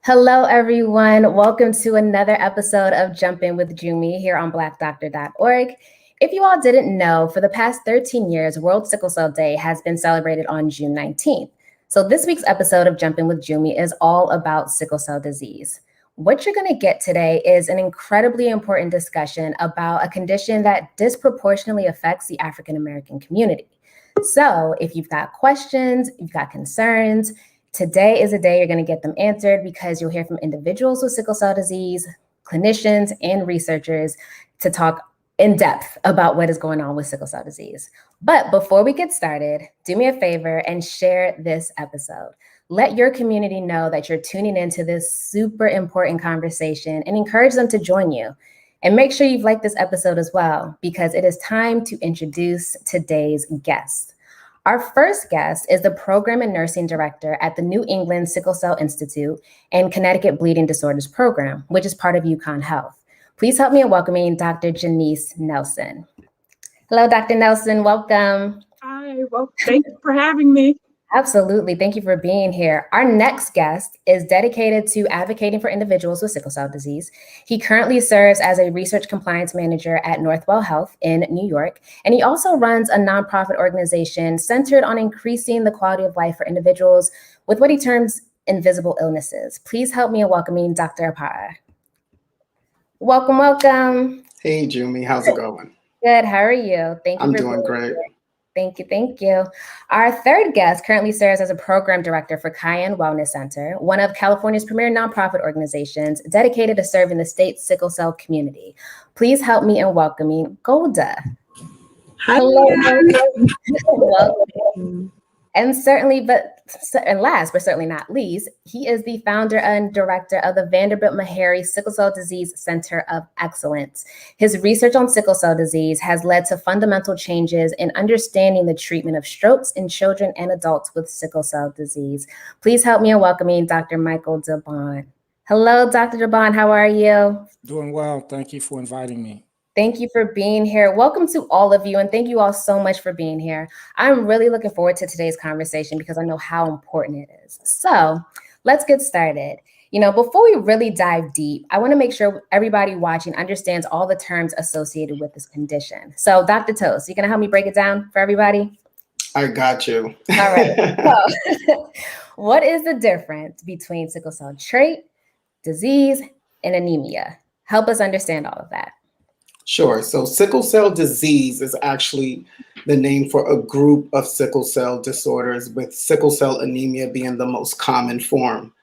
Hello, everyone. Welcome to another episode of Jump In with Jumi here on blackdoctor.org. If you all didn't know, for the past 13 years, World Sickle Cell Day has been celebrated on June 19th. So this week's episode of Jump In with Jumi is all about sickle cell disease. What you're going to get today is an incredibly important discussion about a condition that disproportionately affects the African American community. So if you've got questions, you've got concerns, today is a day you're going to get them answered because you'll hear from individuals with sickle cell disease, clinicians, and researchers to talk in depth about what is going on with sickle cell disease. But before we get started, do me a favor and share this episode. Let your community know that you're tuning into this super important conversation and encourage them to join you. And make sure you've liked this episode as well, because it is time to introduce today's guest. Our first guest is the Program and Nursing Director at the New England Sickle Cell Institute and Connecticut Bleeding Disorders Program, which is part of UConn Health. Please help me in welcoming Dr. Janice Nelson. Hello, Dr. Nelson, welcome. Hi, well, thank you for having me. Absolutely. Thank you for being here. Our next guest is dedicated to advocating for individuals with sickle cell disease. He currently serves as a research compliance manager at Northwell Health in New York, and he also runs a nonprofit organization centered on increasing the quality of life for individuals with what he terms invisible illnesses. Please help me in welcoming Dr. Apara. Welcome, welcome. Hey, Jumi, how's it going? Good. How are you? Thank you. I'm doing great. Thank you. Thank you. Our third guest currently serves as a program director for Cayenne Wellness Center, one of California's premier nonprofit organizations dedicated to serving the state's sickle cell community. Please help me in welcoming Golda. Hi. Hello. Welcome. And last but certainly not least, he is the founder and director of the Vanderbilt Meharry Sickle Cell Disease Center of Excellence. His research on sickle cell disease has led to fundamental changes in understanding the treatment of strokes in children and adults with sickle cell disease. Please help me in welcoming Dr. Michael Debon. Hello, Dr. Debon, how are you? Doing well. Thank you for inviting me. Thank you for being here. Welcome to all of you, and thank you all so much for being here. I'm really looking forward to today's conversation because I know how important it is. So let's get started. Before we really dive deep, I want to make sure everybody watching understands all the terms associated with this condition. So Dr. Toast, you going to help me break it down for everybody? I got you. All right. So, what is the difference between sickle cell trait, disease, and anemia? Help us understand all of that. Sure. So sickle cell disease is actually the name for a group of sickle cell disorders, with sickle cell anemia being the most common form.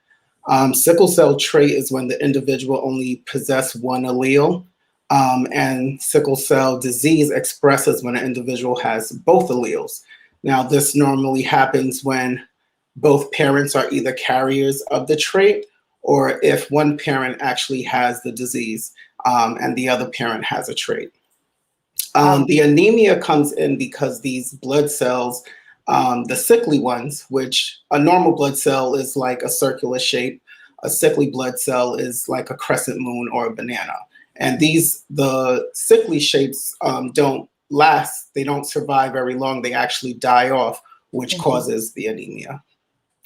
Sickle cell trait is when the individual only possesses one allele, and sickle cell disease expresses when an individual has both alleles. Now, this normally happens when both parents are either carriers of the trait, or if one parent actually has the disease and the other parent has a trait. The anemia comes in because these blood cells, the sickly ones, which a normal blood cell is like a circular shape, a sickly blood cell is like a crescent moon or a banana. And the sickly shapes don't last, they don't survive very long, they actually die off, which causes the anemia.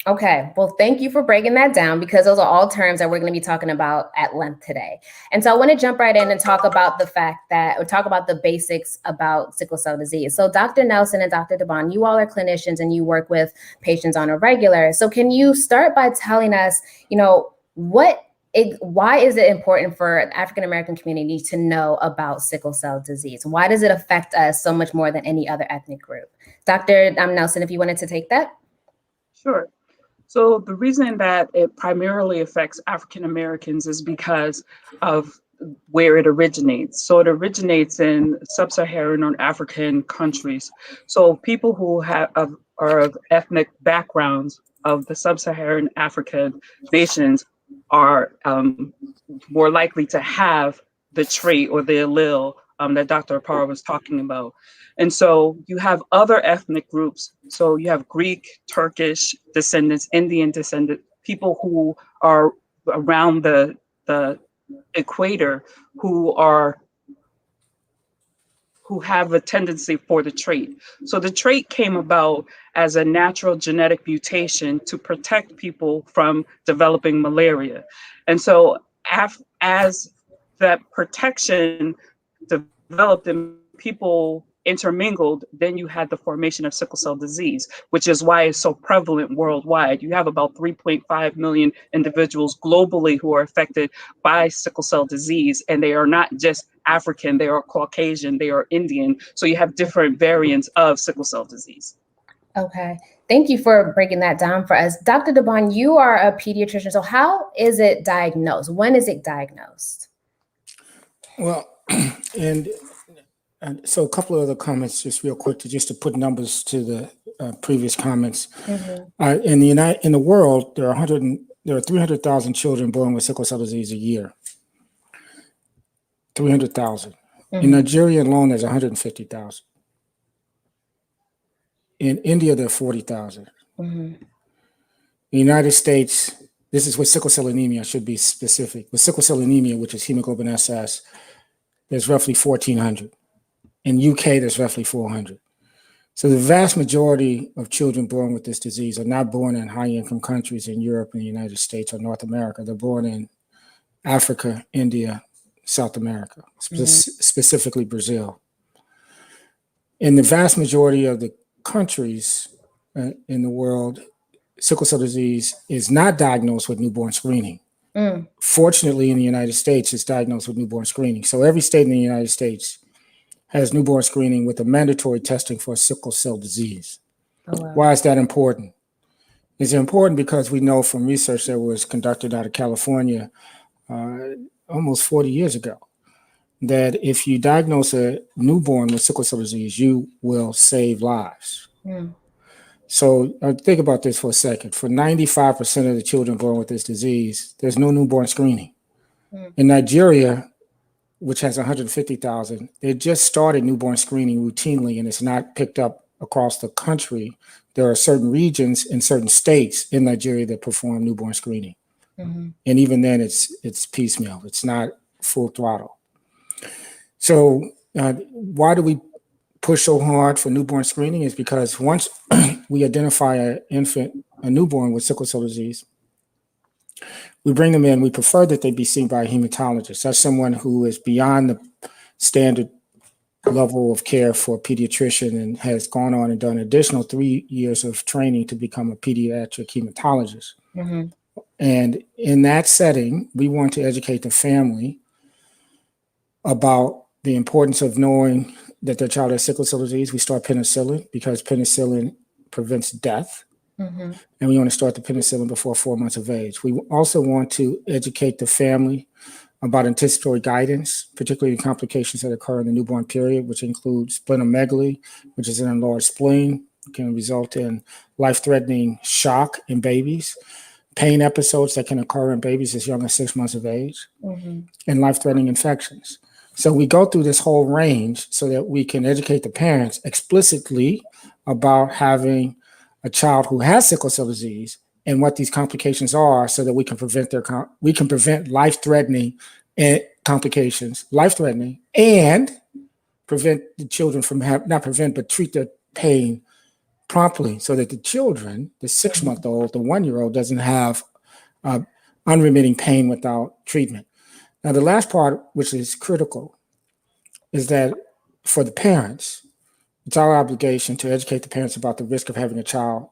Okay, well, thank you for breaking that down, because those are all terms that we're going to be talking about at length today. And so I want to jump right in and talk about the basics about sickle cell disease. So Dr. Nelson and Dr. Debon, you all are clinicians and you work with patients on a regular. So can you start by telling us, why is it important for the African American community to know about sickle cell disease? Why does it affect us so much more than any other ethnic group? Dr. Nelson, if you wanted to take that. Sure. So the reason that it primarily affects African Americans is because of where it originates. So it originates in sub-Saharan or African countries. So people who are of ethnic backgrounds of the sub-Saharan African nations are more likely to have the trait or the allele that Dr. Apara was talking about. And so you have other ethnic groups. So you have Greek, Turkish descendants, Indian descendants, people who are around the equator who who have a tendency for the trait. So the trait came about as a natural genetic mutation to protect people from developing malaria. And so as that protection developed and people intermingled, then you had the formation of sickle cell disease, which is why it's so prevalent worldwide. You have about 3.5 million individuals globally who are affected by sickle cell disease, and they are not just African, they are Caucasian, they are Indian. So you have different variants of sickle cell disease. Okay. Thank you for breaking that down for us. Dr. DeBon, you are a pediatrician. So how is it diagnosed? When is it diagnosed? Well, and so a couple of other comments, just real quick, to put numbers to the previous comments. Mm-hmm. In the world, there are 300,000 children born with sickle cell disease a year. 300,000. Mm-hmm. In Nigeria alone, there's 150,000. In India, there are 40,000. Mm-hmm. The United States, this is with sickle cell anemia, I should be specific. With sickle cell anemia, which is hemoglobin SS, there's roughly 1,400. In UK, there's roughly 400. So the vast majority of children born with this disease are not born in high-income countries in Europe and the United States or North America. They're born in Africa, India, South America, specifically Brazil. In the vast majority of the countries in the world, sickle cell disease is not diagnosed with newborn screening. Fortunately, in the United States, it's diagnosed with newborn screening. So every state in the United States has newborn screening with a mandatory testing for sickle cell disease. Oh, wow. Why is that important? It's important because we know from research that was conducted out of California almost 40 years ago that if you diagnose a newborn with sickle cell disease, you will save lives. So think about this for a second. For 95% of the children born with this disease, there's no newborn screening. In Nigeria, which has 150,000, they just started newborn screening routinely, and it's not picked up across the country. There are certain regions in certain states in Nigeria that perform newborn screening. And even then, it's piecemeal. It's not full throttle. So why do we push so hard for newborn screening? Is because once we identify a newborn with sickle cell disease, we bring them in. We prefer that they be seen by a hematologist. That's someone who is beyond the standard level of care for a pediatrician and has gone on and done an additional 3 years of training to become a pediatric hematologist. And in that setting, we want to educate the family about the importance of knowing that their child has sickle cell disease. We start penicillin because penicillin prevents death. And we want to start the penicillin before 4 months of age. We also want to educate the family about anticipatory guidance, particularly complications that occur in the newborn period, which includes splenomegaly, which is an enlarged spleen, can result in life-threatening shock in babies, pain episodes that can occur in babies as young as 6 months of age, and life-threatening infections. So we go through this whole range so that we can educate the parents explicitly about having a child who has sickle cell disease and what these complications are, so that we can prevent life-threatening complications, life-threatening, and prevent the children from but treat their pain promptly, so that the children, the 6-month-old, the 1-year-old, doesn't have unremitting pain without treatment. Now, the last part, which is critical, is that for the parents, it's our obligation to educate the parents about the risk of having a child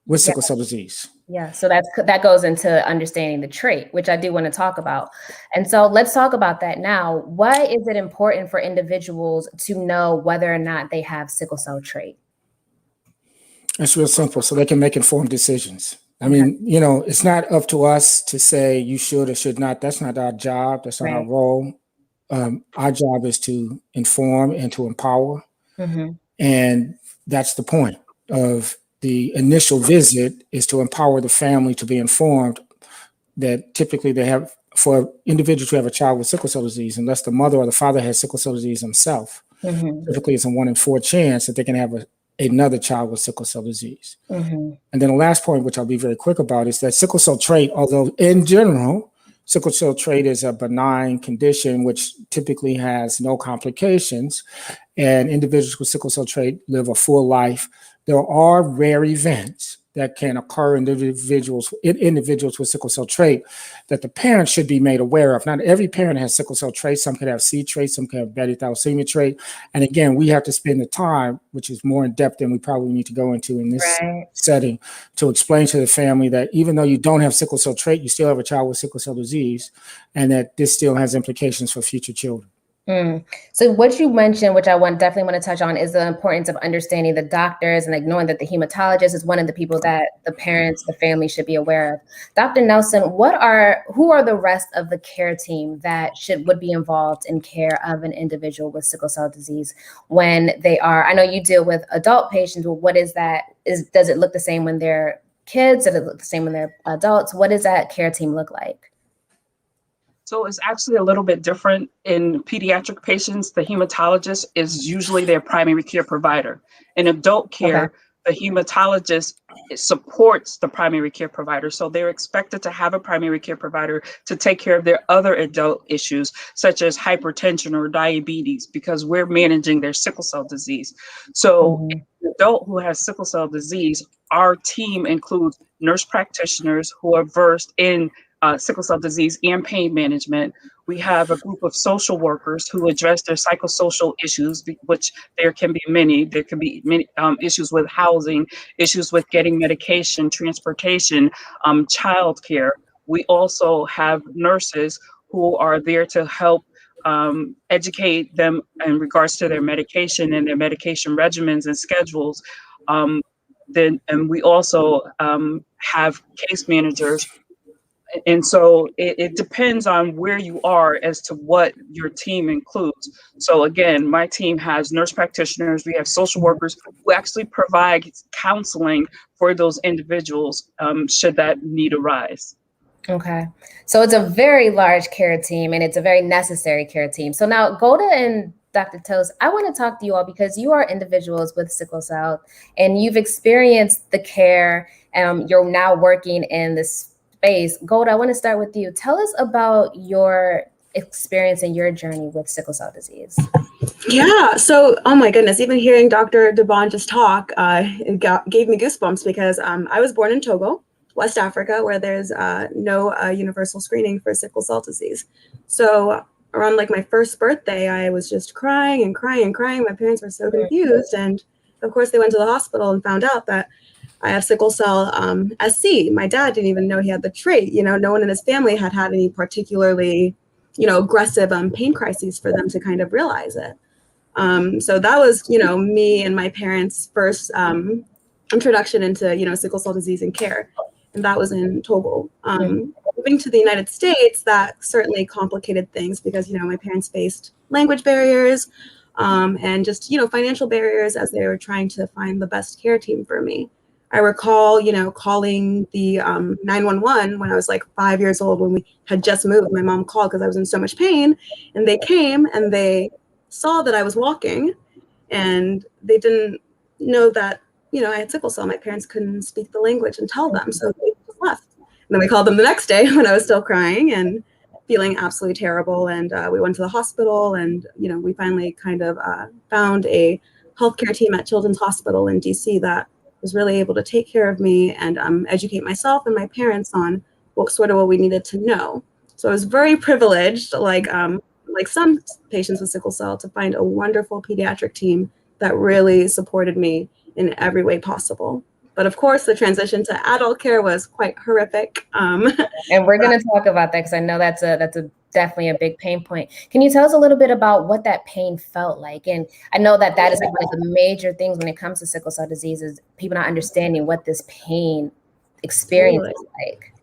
with sickle cell disease. Yeah, so that goes into understanding the trait, which I do want to talk about. And so let's talk about that now. Why is it important for individuals to know whether or not they have sickle cell trait? It's real simple, so they can make informed decisions. I mean, it's not up to us to say you should or should not. That's not our job. That's not our role. Our job is to inform and to empower. And that's the point of the initial visit, is to empower the family to be informed that typically they have, for individuals who have a child with sickle cell disease, unless the mother or the father has sickle cell disease themselves, typically it's a 1 in 4 chance that they can have another child with sickle cell disease. And then the last point, which I'll be very quick about, is that sickle cell trait, although in general, sickle cell trait is a benign condition which typically has no complications, and individuals with sickle cell trait live a full life. There are rare events that can occur in individuals with sickle cell trait that the parents should be made aware of. Not every parent has sickle cell trait. Some could have C trait, some could have beta thalassemia trait. And again, we have to spend the time, which is more in depth than we probably need to go into in this setting, to explain to the family that even though you don't have sickle cell trait, you still have a child with sickle cell disease, and that this still has implications for future children. So what you mentioned, which I definitely want to touch on, is the importance of understanding the doctors and like knowing that the hematologist is one of the people that the parents, the family should be aware of. Dr. Nelson, who are the rest of the care team that would be involved in care of an individual with sickle cell disease when they are? I know you deal with adult patients, but what is that? Does it look the same when they're kids? Does it look the same when they're adults? What does that care team look like? So it's actually a little bit different in pediatric patients. The hematologist is usually their primary care provider. In adult care, the hematologist supports the primary care provider. So they're expected to have a primary care provider to take care of their other adult issues, such as hypertension or diabetes, because we're managing their sickle cell disease. So an adult who has sickle cell disease, our team includes nurse practitioners who are versed in sickle cell disease and pain management. We have a group of social workers who address their psychosocial issues, which there can be many. There can be many issues with housing, issues with getting medication, transportation, childcare. We also have nurses who are there to help educate them in regards to their medication and their medication regimens and schedules. And we also have case managers. And so it depends on where you are as to what your team includes. So again, my team has nurse practitioners, we have social workers who actually provide counseling for those individuals should that need arise. Okay. So it's a very large care team and it's a very necessary care team. So now Golda and Dr. Toast, I want to talk to you all because you are individuals with sickle cell and you've experienced the care. You're now working in this space. Golda, I want to start with you. Tell us about your experience and your journey with sickle cell disease. Yeah, so, oh my goodness, even hearing Dr. Debon just talk, gave me goosebumps because I was born in Togo, West Africa, where there's no universal screening for sickle cell disease. So around like my first birthday, I was just crying and crying and crying. My parents were so confused. And of course, they went to the hospital and found out that I have sickle cell SC. My dad didn't even know he had the trait. You know, no one in his family had any particularly, aggressive pain crises for them to kind of realize it. So that was, me and my parents' first introduction into, sickle cell disease and care. And that was in Togo. Moving to the United States, that certainly complicated things because, my parents faced language barriers and just, financial barriers as they were trying to find the best care team for me. I recall, calling the 911 when I was like 5 years old when we had just moved. My mom called because I was in so much pain, and they came and they saw that I was walking, and they didn't know that, I had sickle cell. My parents couldn't speak the language and tell them, so they just left. And then we called them the next day when I was still crying and feeling absolutely terrible. And we went to the hospital, and we finally kind of found a healthcare team at Children's Hospital in DC that was really able to take care of me and educate myself and my parents on what we needed to know. So I was very privileged, like some patients with sickle cell, to find a wonderful pediatric team that really supported me in every way possible. But of course, the transition to adult care was quite horrific. And we're going to talk about that because I know that's definitely a big pain point. Can you tell us a little bit about what that pain felt like? And I know that is like one of the major things when it comes to sickle cell disease is people not understanding what this pain experience is like.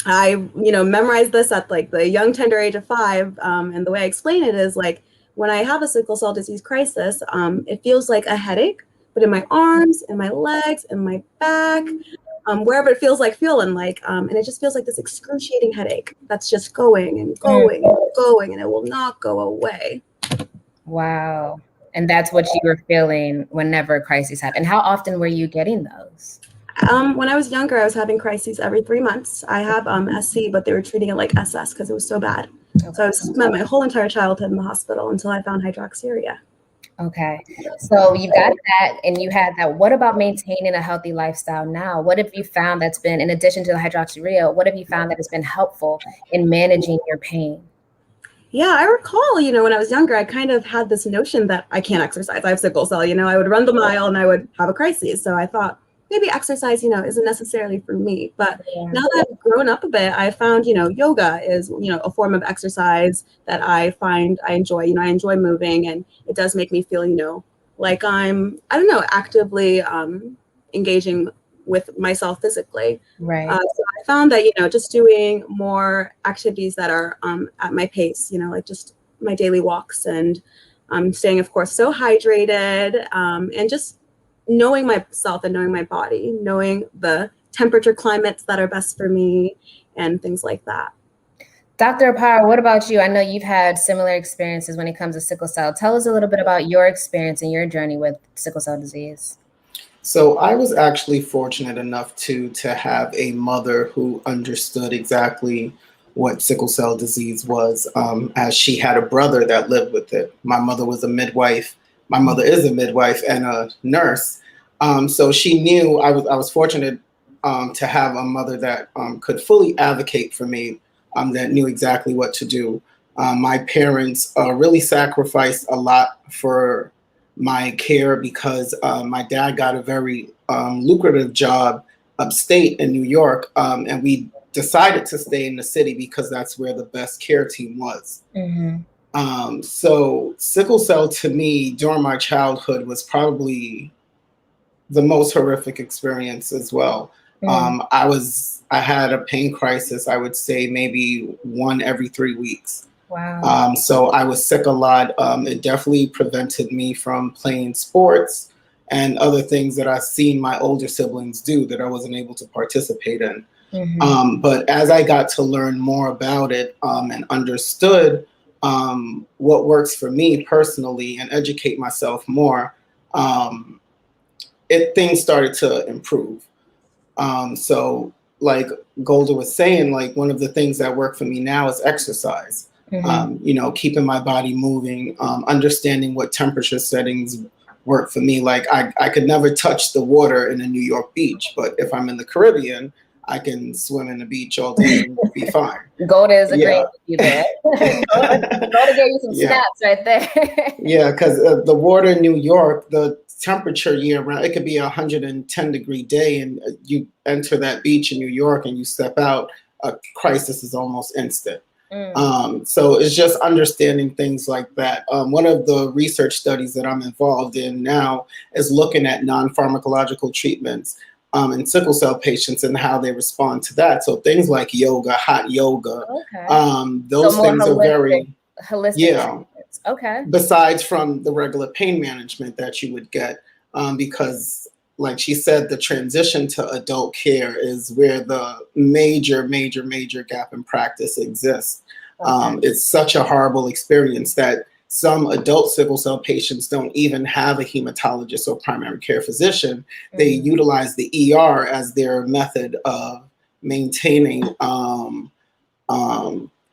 I, memorized this at like the young, tender age of 5. And the way I explain it is like, when I have a sickle cell disease crisis, it feels like a headache, but in my arms and my legs and my back, wherever it feels like feeling like, and it just feels like this excruciating headache that's just going and going and going, and it will not go away. Wow. And that's what you were feeling whenever crises happened. How often were you getting those? When I was younger, I was having crises every 3 months. I have SC, but they were treating it like SS because it was so bad. Okay. So I spent my whole entire childhood in the hospital until I found hydroxyurea. Okay. So you got that and you had that. What about maintaining a healthy lifestyle now? What have you found that's been, in addition to the hydroxyurea, what have you found that has been helpful in managing your pain? Yeah, I recall, when I was younger, I kind of had this notion that I can't exercise. I have sickle cell, I would run the mile and I would have a crisis. So I thought maybe exercise, isn't necessarily for me. But now that I've grown up a bit, I found, yoga is, a form of exercise that I find I enjoy. I enjoy moving, and it does make me feel, like I'm, I don't know, actively engaging with myself physically. Right. So I found that, just doing more activities that are at my pace, like just my daily walks, and staying, of course, so hydrated, and just knowing myself and knowing my body, knowing the temperature climates that are best for me and things like that. Dr. Apar, what about you? I know you've had similar experiences when it comes to sickle cell. Tell us a little bit about your experience and your journey with sickle cell disease. So I was actually fortunate enough to have a mother who understood exactly what sickle cell disease was, as she had a brother that lived with it. My mother was a midwife. My mother is a midwife and a nurse. So she knew I was fortunate to have a mother that could fully advocate for me, that knew exactly what to do. My parents really sacrificed a lot for my care because my dad got a very lucrative job upstate in New York, and we decided to stay in the city because that's where the best care team was. So sickle cell to me during my childhood was probably the most horrific experience as well. I had a pain crisis, I would say maybe one every 3 weeks. Wow. So I was sick a lot. It definitely prevented me from playing sports and other things that I've seen my older siblings do that I wasn't able to participate in. But as I got to learn more about it, and understood what works for me personally and educate myself more, things started to improve. So like Golda was saying, like one of the things that work for me now is exercise. Keeping my body moving, understanding what temperature settings work for me. Like I could never touch the water in a New York beach, but if I'm in the Caribbean, I can swim in the beach all day and be fine. Golda is agreeing with you there. Golda gave you some snaps right there. Yeah, because the water in New York, the temperature year round, it could be 110-degree day, and you enter that beach in New York and you step out, a crisis is almost instant. So it's just understanding things like that. One of the research studies that I'm involved in now is looking at non-pharmacological treatments in sickle cell patients and how they respond to that. So things like yoga, hot yoga, those things are very holistic treatments. Okay. Besides from the regular pain management that you would get, because like she said, the transition to adult care is where the major gap in practice exists. It's such a horrible experience that some adult sickle cell patients don't even have a hematologist or primary care physician. They utilize the ER as their method of maintaining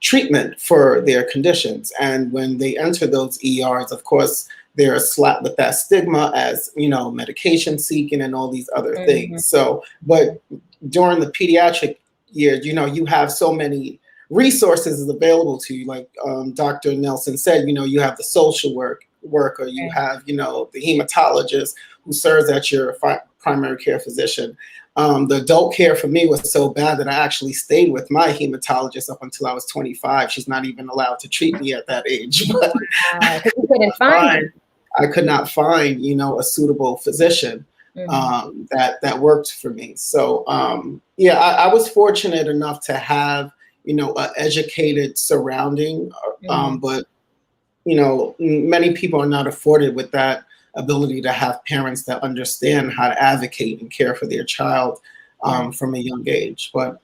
treatment for their conditions. And when they enter those ERs, of course, they're slapped with that stigma as, medication seeking and all these other things. So, but during the pediatric years, you have so many resources available to you. Like Dr. Nelson said, you have the social worker, you have, the hematologist who serves as your primary care physician. The adult care for me was so bad that I actually stayed with my hematologist up until I was 25. She's not even allowed to treat me at that age. But you couldn't find I could not find, a suitable physician that worked for me. So I was fortunate enough to have, an educated surrounding, but many people are not afforded with that ability to have parents that understand how to advocate and care for their child from a young age. But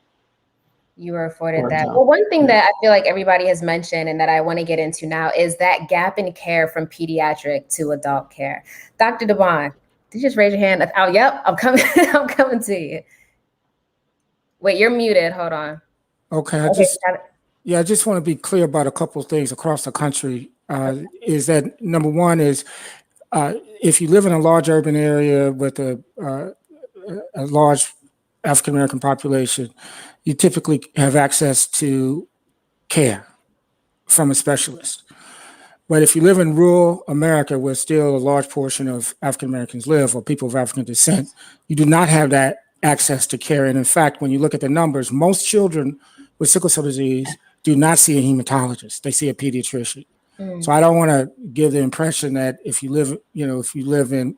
you were afforded that. Well, one thing that I feel like everybody has mentioned and that I want to get into now is that gap in care from pediatric to adult care. Dr. Devon, did you just raise your hand? Oh, yep, I'm coming. I'm coming to you. Wait, you're muted. Hold on. Okay, I just want to be clear about a couple of things across the country. Is that number one is if you live in a large urban area with a large African American population, you typically have access to care from a specialist. But if you live in rural America, where still a large portion of African Americans live, or people of African descent, you do not have that access to care. And in fact, when you look at the numbers, most children with sickle cell disease do not see a hematologist; they see a pediatrician. So I don't want to give the impression that if you live in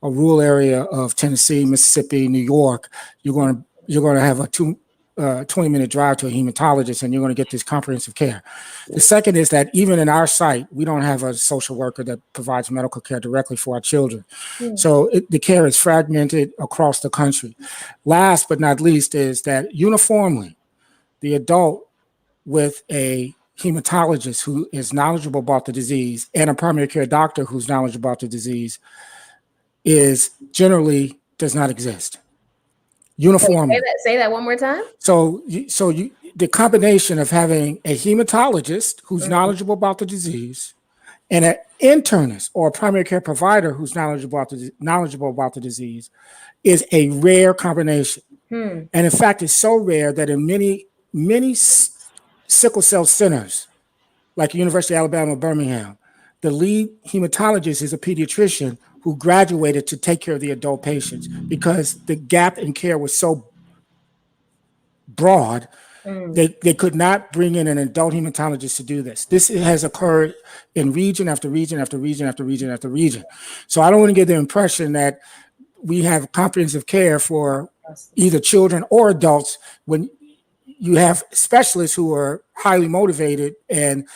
a rural area of Tennessee, Mississippi, New York, you're going to have a 20-minute drive to a hematologist and you're going to get this comprehensive care. The second is that even in our site, we don't have a social worker that provides medical care directly for our children. So the care is fragmented across the country. Last but not least is that uniformly, the adult with a hematologist who is knowledgeable about the disease and a primary care doctor who's knowledgeable about the disease generally does not exist uniformly. Say that one more time. So the combination of having a hematologist who's knowledgeable about the disease and an internist or a primary care provider who's knowledgeable about the disease is a rare combination. And in fact, it's so rare that in many sickle cell centers, like University of Alabama, Birmingham, the lead hematologist is a pediatrician who graduated to take care of the adult patients because the gap in care was so broad, they could not bring in an adult hematologist to do this. This has occurred in region after region after region after region after region. So I don't want to give the impression that we have comprehensive care for either children or adults when you have specialists who are highly motivated and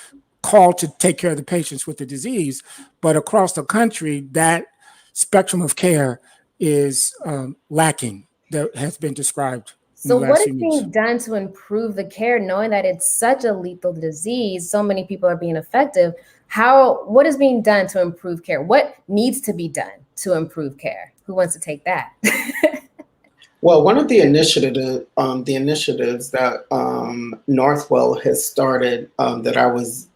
called to take care of the patients with the disease. But across the country, that spectrum of care is lacking, that has been described. So what is being done to improve the care, knowing that it's such a lethal disease, so many people are being affected? What is being done to improve care? What needs to be done to improve care? Who wants to take that? Well, one of the initiatives that Northwell has started that I was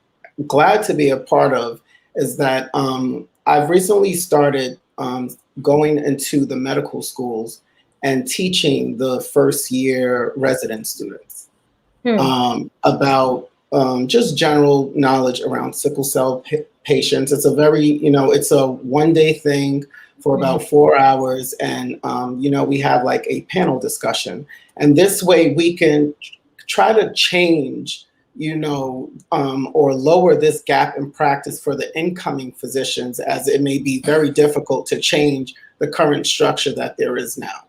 glad to be a part of is that I've recently started going into the medical schools and teaching the first year resident students about just general knowledge around sickle cell patients. It's a very, it's a one-day thing for about 4 hours. And, we have like a panel discussion. And this way we can try to change, or lower this gap in practice for the incoming physicians, as it may be very difficult to change the current structure that there is now.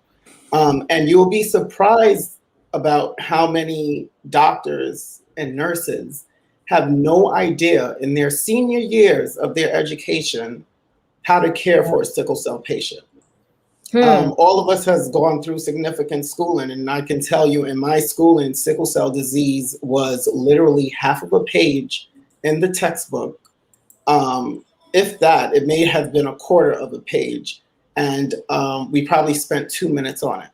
And you will be surprised about how many doctors and nurses have no idea in their senior years of their education how to care for a sickle cell patient. All of us has gone through significant schooling, and I can tell you in my schooling, sickle cell disease was literally half of a page in the textbook. If that, it may have been a quarter of a page. And we probably spent 2 minutes on it.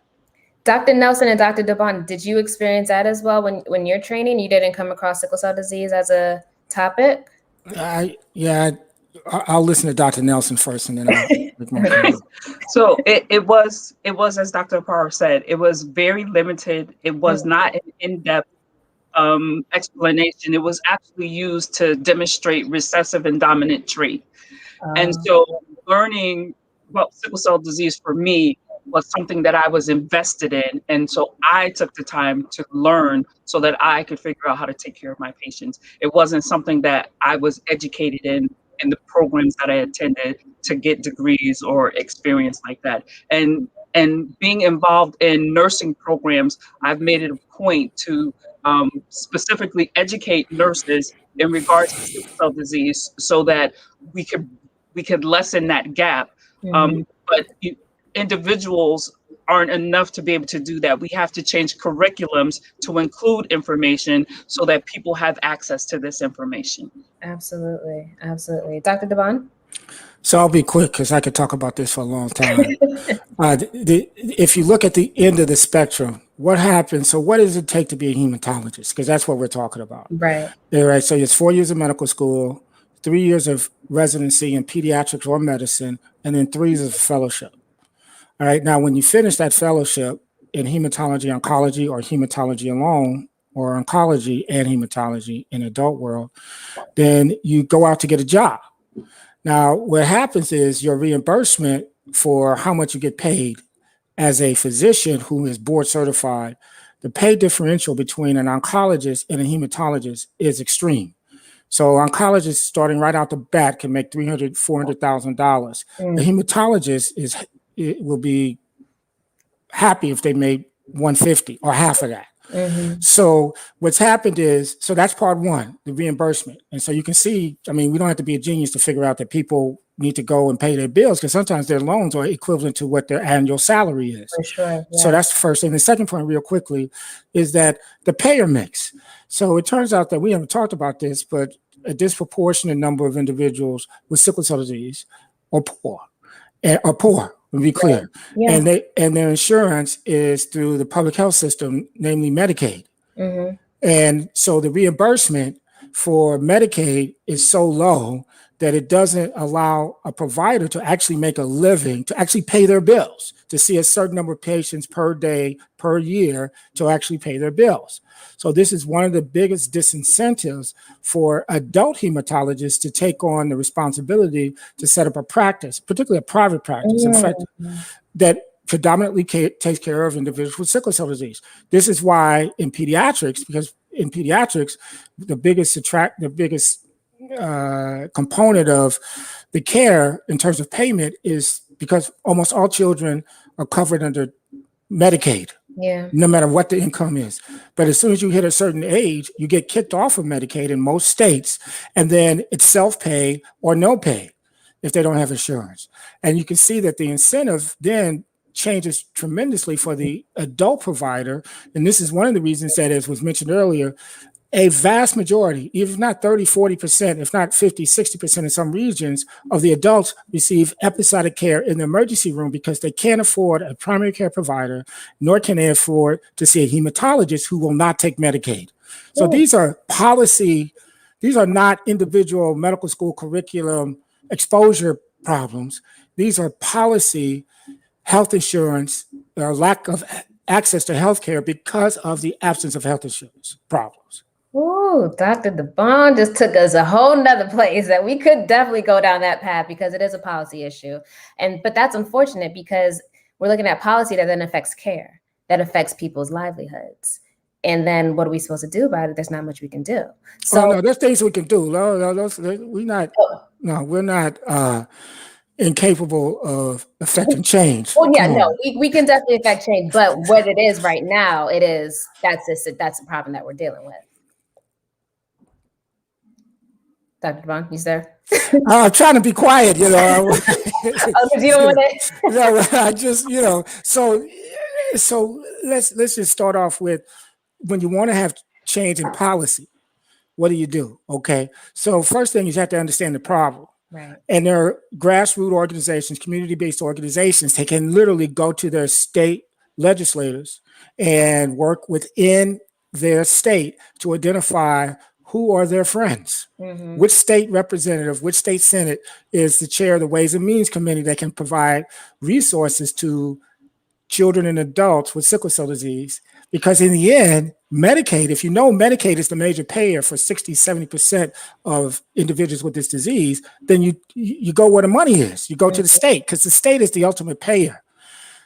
Dr. Nelson and Dr. DeBon, did you experience that as well when you're training? You didn't come across sickle cell disease as a topic? I'll listen to Dr. Nelson first, and then I'll make my comment. So it was as Dr. Parr said, it was very limited. It was not an in-depth explanation. It was actually used to demonstrate recessive and dominant trait. And so learning about sickle cell disease for me was something that I was invested in. And so I took the time to learn so that I could figure out how to take care of my patients. It wasn't something that I was educated in the programs that I attended to get degrees or experience like that. And being involved in nursing programs, I've made it a point to specifically educate nurses in regards to sickle cell disease so that we could lessen that gap. But individuals aren't enough to be able to do that. We have to change curriculums to include information so that people have access to this information. Absolutely. Absolutely. Dr. DeBon? So I'll be quick because I could talk about this for a long time. If you look at the end of the spectrum, what happens? So what does it take to be a hematologist? Because that's what we're talking about. Right. Right. So it's 4 years of medical school, 3 years of residency in pediatrics or medicine, and then 3 years of fellowship. All right. Now, when you finish that fellowship in hematology oncology or hematology alone, or oncology and hematology in adult world, then you go out to get a job. Now, what happens is your reimbursement for how much you get paid as a physician who is board certified, the pay differential between an oncologist and a hematologist is extreme. So oncologists starting right out the bat can make $300,000, $400,000. A hematologist will be happy if they made 150 or half of that. So what's happened is, so that's part one, the reimbursement. And so you can see, I mean, we don't have to be a genius to figure out that people need to go and pay their bills, because sometimes their loans are equivalent to what their annual salary is. For sure. Yeah. So that's the first thing. The second point, real quickly, is that the payer mix. So it turns out that we haven't talked about this, but a disproportionate number of individuals with sickle cell disease are poor, to be clear. Yeah. And their insurance is through the public health system, namely Medicaid. And so the reimbursement for Medicaid is so low that it doesn't allow a provider to actually make a living, to actually pay their bills, to see a certain number of patients per day, per year, to actually pay their bills. So this is one of the biggest disincentives for adult hematologists to take on the responsibility to set up a practice, particularly a private practice, in fact, that predominantly takes care of individuals with sickle cell disease. This is why in pediatrics, because in pediatrics, the biggest component of the care in terms of payment is because almost all children are covered under Medicaid. No matter what the income is. But as soon as you hit a certain age, you get kicked off of Medicaid in most states, and then it's self-pay or no pay if they don't have insurance. And you can see that the incentive then changes tremendously for the adult provider. And this is one of the reasons that, as was mentioned earlier, a vast majority, if not 30, 40%, if not 50, 60% in some regions of the adults receive episodic care in the emergency room because they can't afford a primary care provider, nor can they afford to see a hematologist who will not take Medicaid. So these are policy, these are not individual medical school curriculum exposure problems. These are policy, health insurance, or lack of access to healthcare because of the absence of health insurance problems. Ooh, Dr. DeBon just took us a whole nother place that we could definitely go down that path, because it is a policy issue. But that's unfortunate, because we're looking at policy that then affects care, that affects people's livelihoods. And then what are we supposed to do about it? There's not much we can do. So no, there's things we can do. We're not incapable of affecting change. Well, yeah, no, we can definitely affect change, but what it is right now, that's a problem that we're dealing with. Dr. Devon, you there? I'm trying to be quiet, you know. Because you don't want to. No, I just, so let's just start off with, when you want to have change in policy, what do? Okay. So first thing is you have to understand the problem. Right. And there are grassroots organizations, community-based organizations. They can literally go to their state legislators and work within their state to identify who are their friends, which state representative, which state senate is the chair of the Ways and Means Committee that can provide resources to children and adults with sickle cell disease. Because in the end, Medicaid, if you know Medicaid is the major payer for 60, 70% of individuals with this disease, then you go where the money is. You go to the state, because the state is the ultimate payer.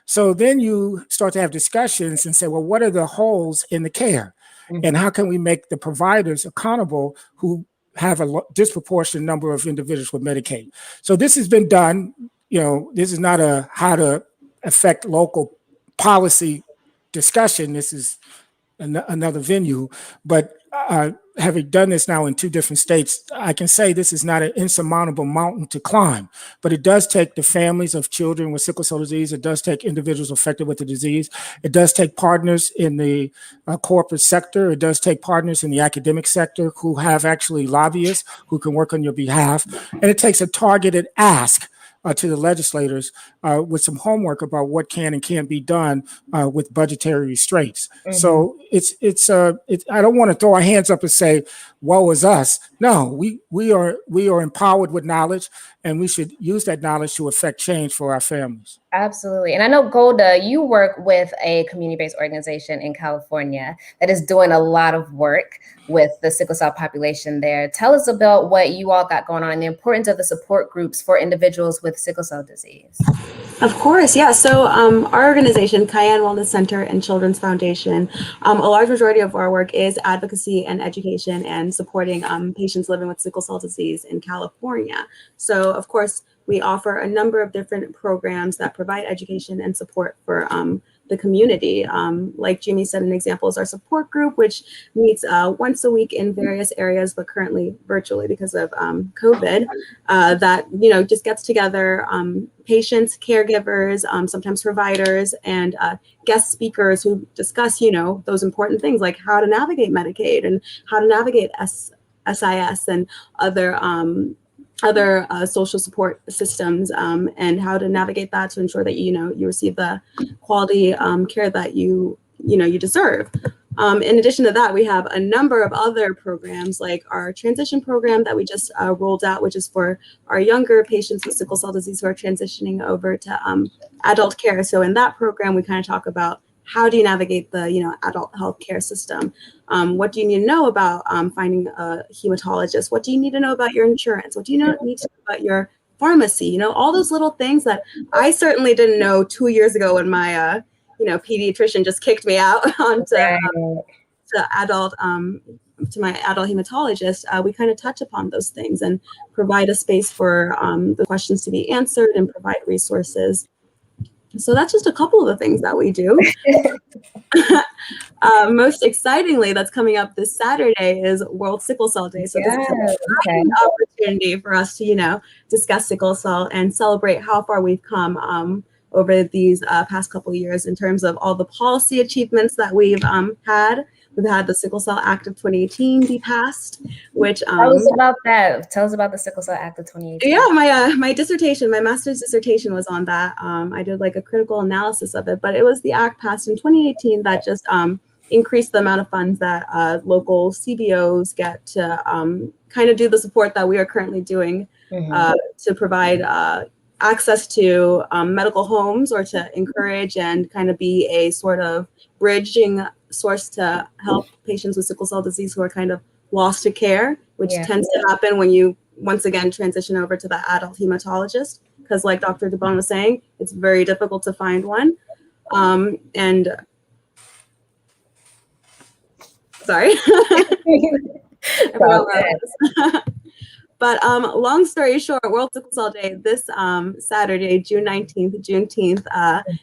So then you start to have discussions and say, well, what are the holes in the care? And how can we make the providers accountable who have a disproportionate number of individuals with Medicaid? So this has been done. This is not a how to affect local policy discussion. This is another venue, but having done this now in 2 different states, I can say this is not an insurmountable mountain to climb, but it does take the families of children with sickle cell disease. It does take individuals affected with the disease. It does take partners in the corporate sector. It does take partners in the academic sector who have actually lobbyists who can work on your behalf. And it takes a targeted ask to the legislators with some homework about what can and can't be done with budgetary restraints. So I don't want to throw our hands up and say, woe is us. No, we are empowered with knowledge, and we should use that knowledge to affect change for our families. Absolutely. And I know, Golda, you work with a community-based organization in California that is doing a lot of work with the sickle cell population there. Tell us about what you all got going on and the importance of the support groups for individuals with sickle cell disease. Of course, yeah. So our organization, Cayenne Wellness Center and Children's Foundation, a large majority of our work is advocacy and education and supporting patients living with sickle cell disease in California. So, of course, we offer a number of different programs that provide education and support for the community. Like Jumi said, an example is our support group, which meets once a week in various areas, but currently virtually because of COVID, that, just gets together patients, caregivers, sometimes providers, and guest speakers who discuss, those important things like how to navigate Medicaid and how to navigate SIS and other social support systems, and how to navigate that to ensure that you receive the quality care that you deserve. In addition to that, we have a number of other programs like our transition program that we just rolled out, which is for our younger patients with sickle cell disease who are transitioning over to adult care. So in that program, we kind of talk about how do you navigate the adult healthcare system? What do you need to know about finding a hematologist? What do you need to know about your insurance? What do you need to know about your pharmacy? All those little things that I certainly didn't know 2 years ago when my pediatrician just kicked me out onto adult to my adult hematologist. We kind of touch upon those things and provide a space for the questions to be answered and provide resources. So that's just a couple of the things that we do. Most excitingly, that's coming up this Saturday is World Sickle Cell Day. So this is an exciting opportunity for us to, discuss sickle cell and celebrate how far we've come over these past couple of years in terms of all the policy achievements that we've had. We've had the Sickle Cell Act of 2018 be passed, which tell us about that. Tell us about the Sickle Cell Act of 2018. Yeah, my dissertation, my master's dissertation was on that. I did like a critical analysis of it, but it was the act passed in 2018 that just increased the amount of funds that local CBOs get to kind of do the support that we are currently doing to provide access to medical homes, or to encourage and kind of be a sort of bridging source to help patients with sickle cell disease who are kind of lost to care, which tends to happen when you once again transition over to the adult hematologist, because like Dr. Dubon was saying, it's very difficult to find one. And sorry. But long story short, World Sickle Cell Day this Saturday, June 19th, Juneteenth,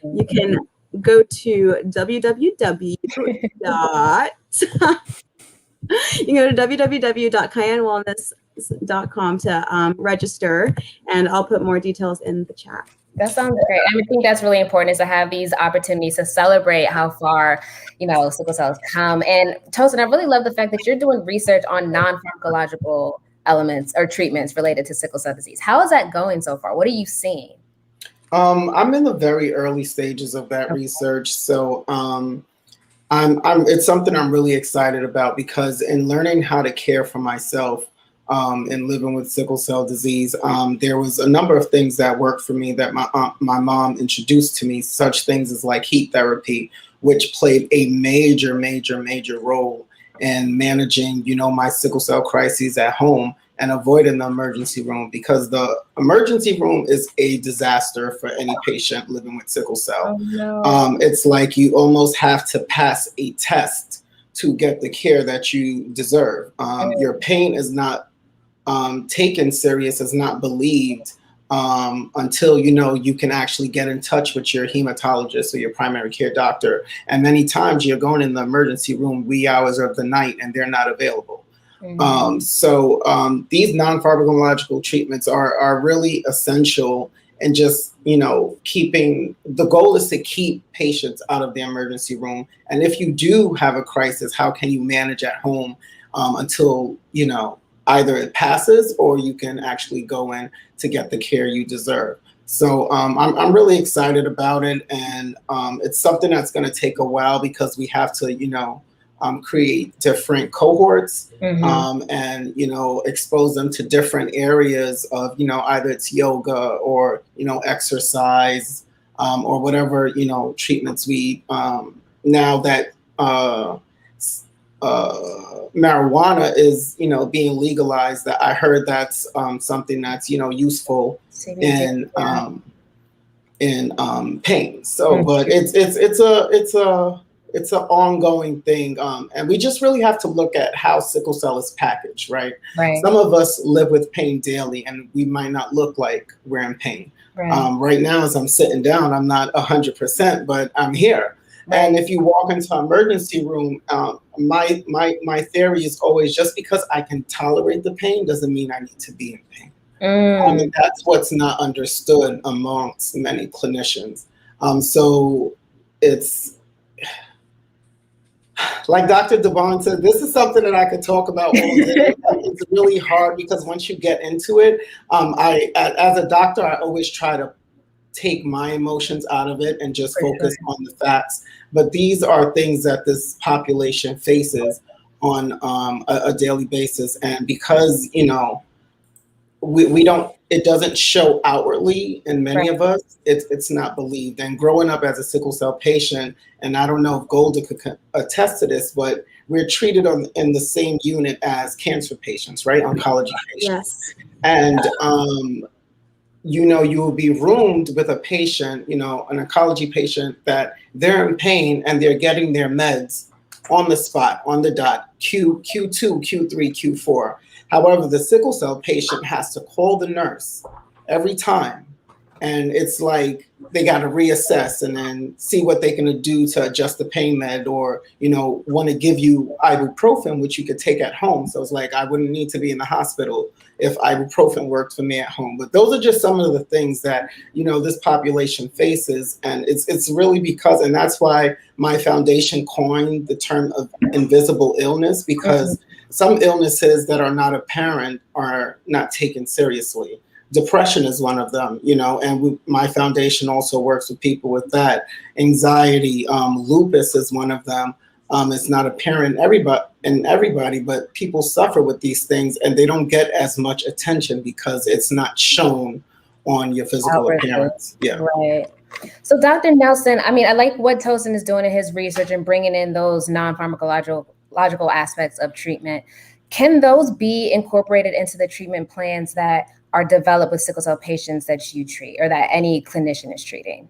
you can go to www.cayennewellness.com to register, and I'll put more details in the chat. That sounds great. I think that's really important, is to have these opportunities to celebrate how far, sickle cells come. And Tosin, I really love the fact that you're doing research on non-pharmacological elements or treatments related to sickle cell disease. How is that going so far? What are you seeing? I'm in the very early stages of that research. So it's something I'm really excited about, because in learning how to care for myself and living with sickle cell disease, there was a number of things that worked for me that my mom introduced to me, such things as like heat therapy, which played a major role in managing, my sickle cell crises at home and avoiding the emergency room, because the emergency room is a disaster for any patient living with sickle cell. Oh, no. It's like you almost have to pass a test to get the care that you deserve. Your pain is not taken serious, is not believed until you can actually get in touch with your hematologist or your primary care doctor. And many times you're going in the emergency room wee hours of the night and they're not available. So these non-pharmacological treatments are really essential, and just keeping, the goal is to keep patients out of the emergency room. And if you do have a crisis, how can you manage at home until either it passes or you can actually go in to get the care you deserve. So I'm really excited about it, and it's something that's going to take a while because we have to, create different cohorts and expose them to different areas of either it's yoga or exercise or whatever treatments we now that marijuana is being legalized, that I heard that's something that's useful in pain. So but it's an ongoing thing, and we just really have to look at how sickle cell is packaged, right? Some of us live with pain daily and we might not look like we're in pain. Right now, as I'm sitting down, I'm not 100%, but I'm here. And if you walk into an emergency room, my theory is always, just because I can tolerate the pain doesn't mean I need to be in pain. And that's what's not understood amongst many clinicians. So it's like Dr. Devon said, this is something that I could talk about all day. It's really hard because once you get into it, as a doctor, I always try to take my emotions out of it and just focus on the facts. But these are things that this population faces on a daily basis. And because, we don't, it doesn't show outwardly in many of us, it's not believed. And growing up as a sickle cell patient, and I don't know if Golda could attest to this, but we're treated in the same unit as cancer patients, right? Oncology patients. Yes. And you will be roomed with a patient, an oncology patient, that they're in pain and they're getting their meds on the spot, on the dot, Q2, Q3, Q4. However, the sickle cell patient has to call the nurse every time. And it's like they got to reassess and then see what they can do to adjust the pain med, or, want to give you ibuprofen, which you could take at home. So it's like, I wouldn't need to be in the hospital if ibuprofen worked for me at home. But those are just some of the things that, this population faces. And it's really because, and that's why my foundation coined the term of invisible illness, because some illnesses that are not apparent are not taken seriously. Depression is one of them, and my foundation also works with people with that. Anxiety, lupus is one of them. It's not apparent in everybody, but people suffer with these things and they don't get as much attention because it's not shown on your physical appearance. Yeah. Right. So Dr. Nelson, I mean, I like what Tosin is doing in his research and bringing in those non-pharmacological aspects of treatment. Can those be incorporated into the treatment plans that are developed with sickle cell patients that you treat or that any clinician is treating?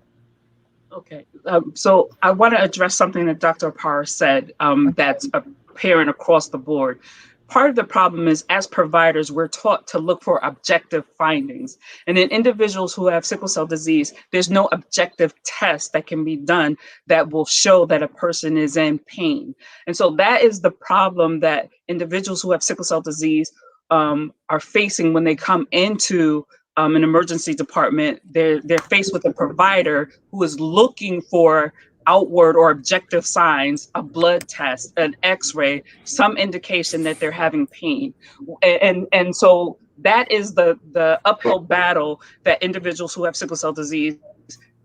Okay, so I want to address something that Dr. Parr said that's apparent across the board. Part of the problem is, as providers, we're taught to look for objective findings. And in individuals who have sickle cell disease, there's no objective test that can be done that will show that a person is in pain. And so that is the problem that individuals who have sickle cell disease are facing when they come into an emergency department. They're faced with a provider who is looking for outward or objective signs, a blood test, an x-ray, some indication that they're having pain. And so that is the uphill battle that individuals who have sickle cell disease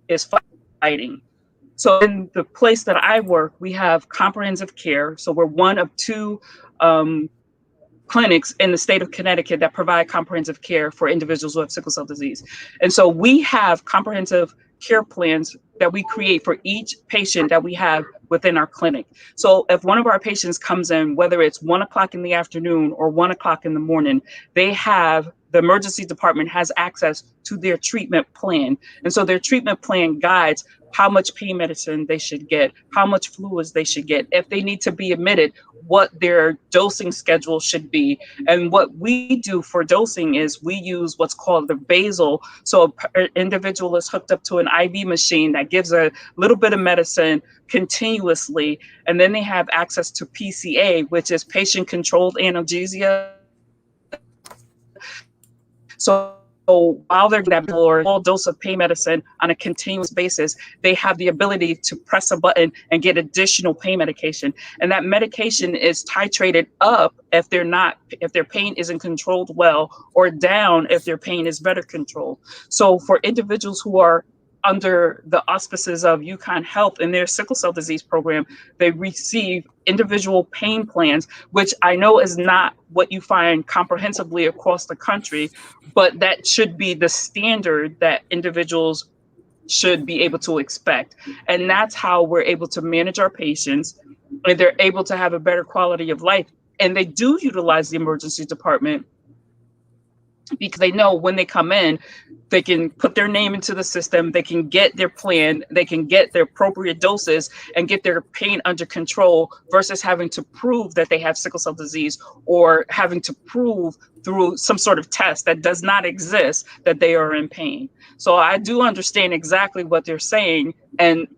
is fighting. So in the place that I work, we have comprehensive care. So we're one of two clinics in the state of Connecticut that provide comprehensive care for individuals who have sickle cell disease. And so we have comprehensive care plans that we create for each patient that we have within our clinic. So if one of our patients comes in, whether it's 1 o'clock in the afternoon or 1 o'clock in the morning, the emergency department has access to their treatment plan. And so their treatment plan guides how much pain medicine they should get, how much fluids they should get, if they need to be admitted, what their dosing schedule should be. And what we do for dosing is we use what's called the basal. So an individual is hooked up to an IV machine that gives a little bit of medicine continuously. And then they have access to PCA, which is patient-controlled analgesia. So So while they're getting that or small dose of pain medicine on a continuous basis, they have the ability to press a button and get additional pain medication. And that medication is titrated up if their pain isn't controlled well, or down if their pain is better controlled. So for individuals who are under the auspices of UConn Health in their sickle cell disease program, they receive individual pain plans, which I know is not what you find comprehensively across the country, but that should be the standard that individuals should be able to expect. And that's how we're able to manage our patients, and they're able to have a better quality of life. And they do utilize the emergency department because they know when they come in, they can put their name into the system, they can get their plan, they can get their appropriate doses and get their pain under control, versus having to prove that they have sickle cell disease, or having to prove through some sort of test that does not exist that they are in pain. So I do understand exactly what they're saying, and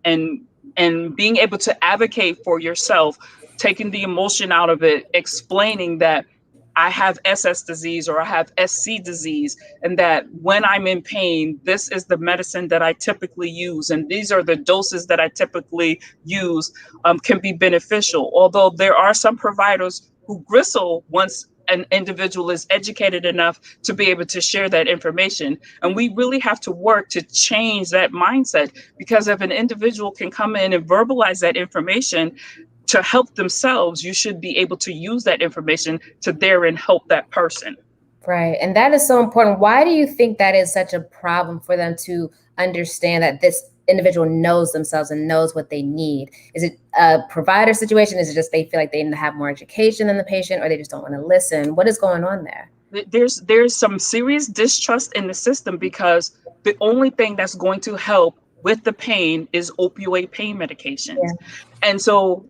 being able to advocate for yourself, taking the emotion out of it, explaining that I have SS disease or I have SC disease, and that when I'm in pain, this is the medicine that I typically use, and these are the doses that I typically use, can be beneficial. Although there are some providers who bristle once an individual is educated enough to be able to share that information. And we really have to work to change that mindset, because if an individual can come in and verbalize that information to help themselves, you should be able to use that information to therein help that person. Right. And that is so important. Why do you think that is such a problem for them to understand that this individual knows themselves and knows what they need? Is it a provider situation? Is it just they feel like they need to have more education than the patient, or they just don't want to listen? What is going on there? There's some serious distrust in the system, because the only thing that's going to help with the pain is opioid pain medications. Yeah. And so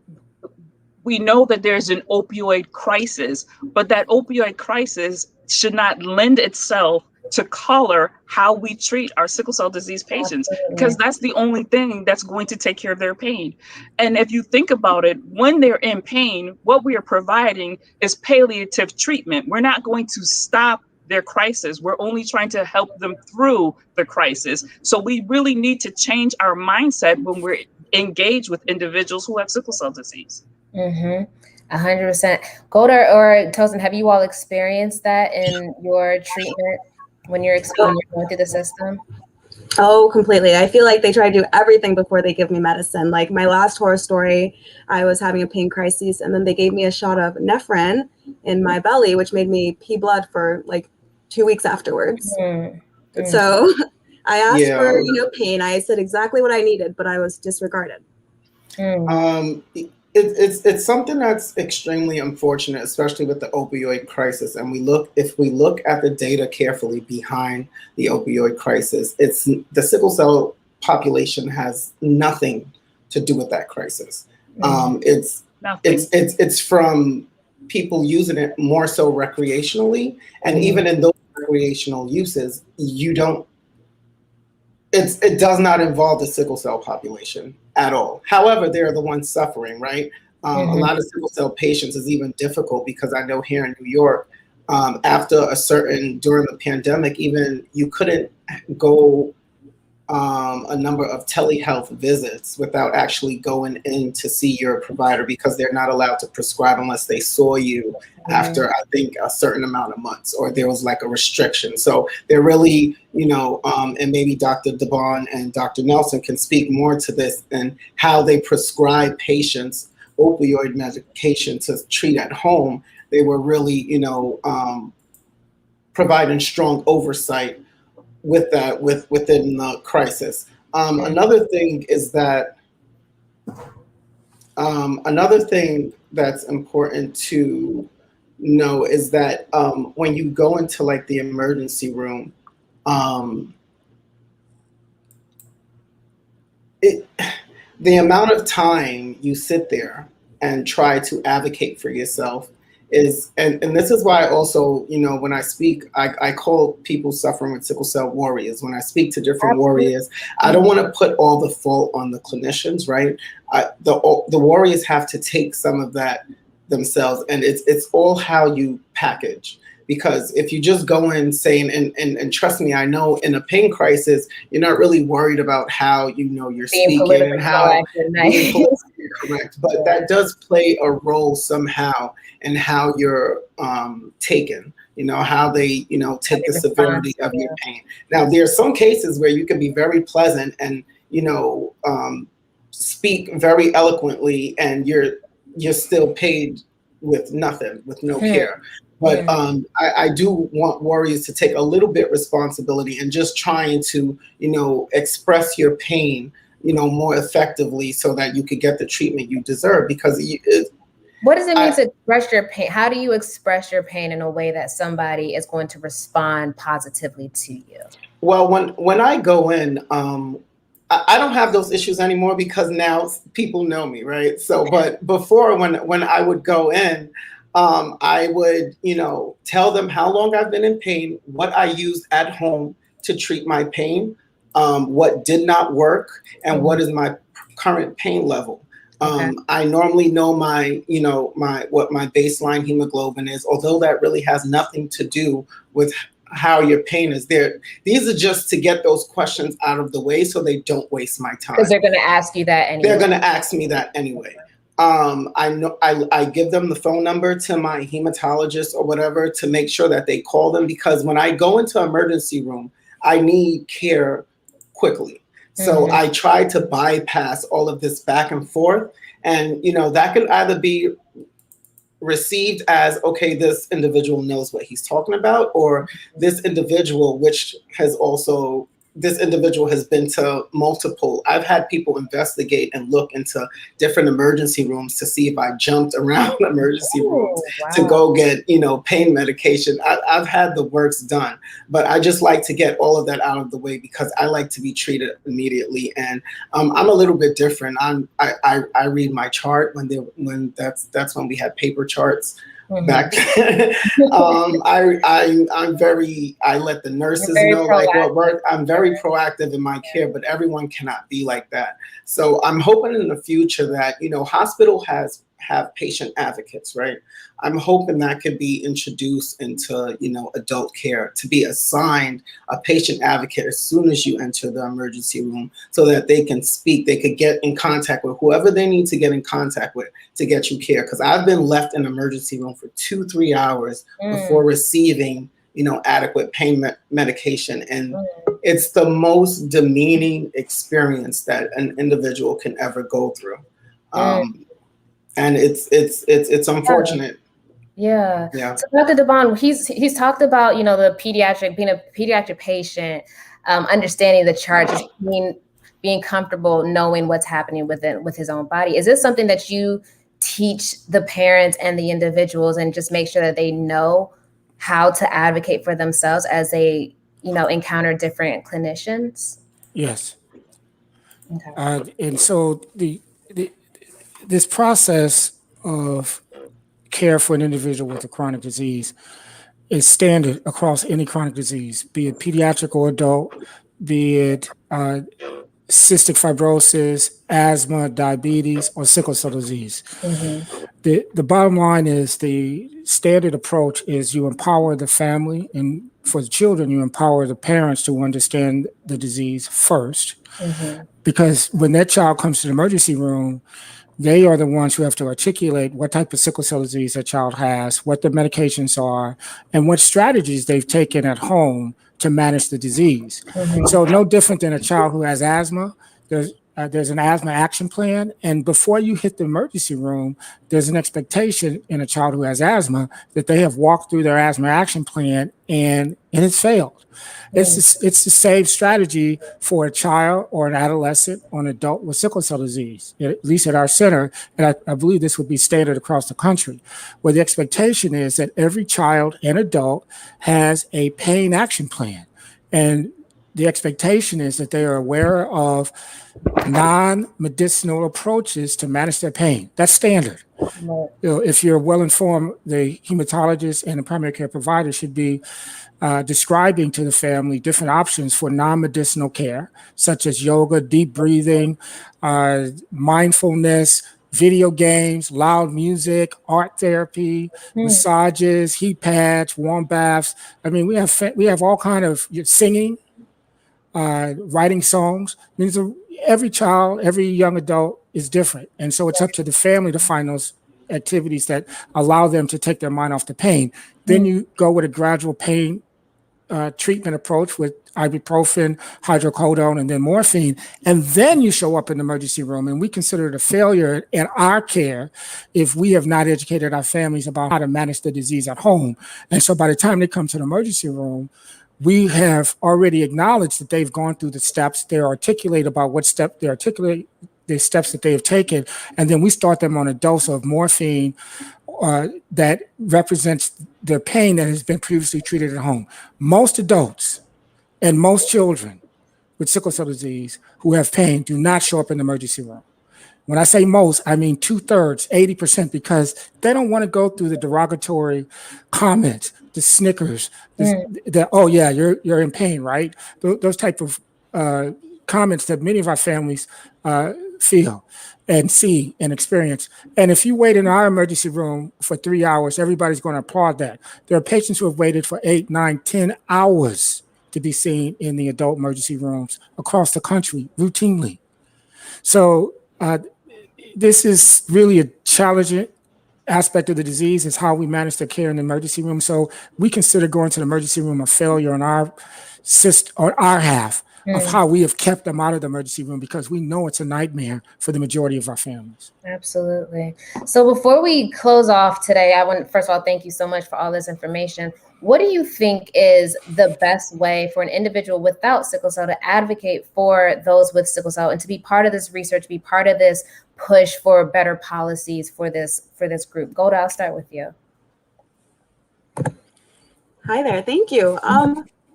we know that there's an opioid crisis, but that opioid crisis should not lend itself to color how we treat our sickle cell disease patients. Absolutely. Because that's the only thing that's going to take care of their pain. And if you think about it, when they're in pain, what we are providing is palliative treatment. We're not going to stop their crisis. We're only trying to help them through the crisis. So we really need to change our mindset when we're engaged with individuals who have sickle cell disease. 100%. Golda or Tosin, have you all experienced that in your treatment when you're going through the system? Oh, completely. I feel like they try to do everything before they give me medicine. Like my last horror story, I was having a pain crisis, and then they gave me a shot of Nephrin in my belly, which made me pee blood for like 2 weeks afterwards. So I asked for, pain. I said exactly what I needed, but I was disregarded. It's something that's extremely unfortunate, especially with the opioid crisis. And if we look at the data carefully behind the opioid crisis, it's the sickle cell population has nothing to do with that crisis. It's from people using it more so recreationally, and even in those recreational uses, it does not involve the sickle cell population at all. However, they're the ones suffering, right? A lot of sickle cell patients is even difficult, because I know here in New York, during the pandemic, even you couldn't go a number of telehealth visits without actually going in to see your provider, because they're not allowed to prescribe unless they saw you after, I think, a certain amount of months, or there was like a restriction. So they're really, and maybe Dr. Debon and Dr. Nelson can speak more to this, and how they prescribe patients opioid medication to treat at home. They were really, providing strong oversight with that, within the crisis. Another thing that's important to know is that when you go into like the emergency room, the amount of time you sit there and try to advocate for yourself is, and this is why also, when I speak, I call people suffering with sickle cell warriors. When I speak to different warriors, I don't want to put all the fault on the clinicians, right? The warriors have to take some of that themselves, and it's all how you package. because if you just go in saying, and trust me, I know in a pain crisis, you're not really worried about how, you're Being speaking politically and how correct and being nice. politically correct, but that does play a role somehow in how you're taken, how they, take the severity of your pain. Now, there are some cases where you can be very pleasant and, speak very eloquently, and you're still paid with nothing, with no care. But I do want warriors to take a little bit responsibility and just trying to, express your pain, more effectively so that you could get the treatment you deserve. Because what does it mean to express your pain? How do you express your pain in a way that somebody is going to respond positively to you? Well, when I go in, I don't have those issues anymore because now people know me, right? So, but before, when I would go in, I would, tell them how long I've been in pain, what I used at home to treat my pain, what did not work, and what is my current pain level. I normally know what my baseline hemoglobin is, although that really has nothing to do with how your pain is there. These are just to get those questions out of the way so they don't waste my time. Because they're going to ask you that anyway. They're going to ask me that anyway. I know I give them the phone number to my hematologist or whatever to make sure that they call them, because when I go into emergency room, I need care quickly. So I try to bypass all of this back and forth, and that could either be received as, okay, this individual knows what he's talking about, or this individual has been to multiple. I've had people investigate and look into different emergency rooms to see if I jumped around emergency rooms to go get, pain medication. I've had the works done, but I just like to get all of that out of the way because I like to be treated immediately. And I'm a little bit different. I read my chart that's when we had paper charts. Back then. I let the nurses know like what work. I'm very proactive in my care, but everyone cannot be like that. So I'm hoping in the future that, hospital have patient advocates, right? I'm hoping that could be introduced into, adult care, to be assigned a patient advocate as soon as you enter the emergency room so that they can speak, they could get in contact with whoever they need to get in contact with to get you care. Because I've been left in the emergency room for 2-3 hours before receiving, adequate pain medication. And it's the most demeaning experience that an individual can ever go through. And it's unfortunate. Yeah. So Dr. Devon, he's talked about, being a pediatric patient, understanding the charges, being comfortable knowing what's happening with his own body. Is this something that you teach the parents and the individuals, and just make sure that they know how to advocate for themselves as they, encounter different clinicians? Yes. Okay. And so this process of care for an individual with a chronic disease is standard across any chronic disease, be it pediatric or adult, be it cystic fibrosis, asthma, diabetes, or sickle cell disease. The bottom line is the standard approach is you empower the family, and for the children, you empower the parents to understand the disease first. Because when that child comes to the emergency room, they are the ones who have to articulate what type of sickle cell disease that child has, what the medications are, and what strategies they've taken at home to manage the disease. So no different than a child who has asthma. There's an asthma action plan. And before you hit the emergency room, there's an expectation in a child who has asthma that they have walked through their asthma action plan and it's failed. It's the same strategy for a child or an adolescent or an adult with sickle cell disease, at least at our center. And I believe this would be standard across the country, where the expectation is that every child and adult has a pain action plan. And the expectation is that they are aware of non-medicinal approaches to manage their pain. That's standard. If you're well informed, the hematologist and the primary care provider should be describing to the family different options for non-medicinal care, such as yoga, deep breathing, mindfulness, video games, loud music, art therapy, massages, heat pads, warm baths. I mean, we have all kind of singing, writing songs. I mean, every child, every young adult is different, and so it's up to the family to find those activities that allow them to take their mind off the pain. Then you go with a gradual pain treatment approach with ibuprofen, hydrocodone, and then morphine. And then you show up in the emergency room, and we consider it a failure in our care if we have not educated our families about how to manage the disease at home. And so by the time they come to the emergency room, we have already acknowledged that they've gone through the steps. They articulate about what step they articulate, the steps that they have taken, and then we start them on a dose of morphine that represents the pain that has been previously treated at home. Most adults and most children with sickle cell disease who have pain do not show up in the emergency room. When I say most, I mean 2/3, 80%, because they don't want to go through the derogatory comments, the snickers, the oh yeah, you're in pain, right? Those type of comments that many of our families feel and see and experience. And if you wait in our emergency room for 3 hours, everybody's going to applaud that. There are patients who have waited for 8, 9, 10 hours to be seen in the adult emergency rooms across the country routinely. So this is really a challenging aspect of the disease, is how we manage the care in the emergency room. So we consider going to the emergency room a failure on our half of how we have kept them out of the emergency room, because we know it's a nightmare for the majority of our families. Absolutely. So before we close off today, I want, first of all, thank you so much for all this information. What do you think is the best way for an individual without sickle cell to advocate for those with sickle cell and to be part of this research, be part of this push for better policies for this group? Golda, I'll start with you. Hi there. Thank you.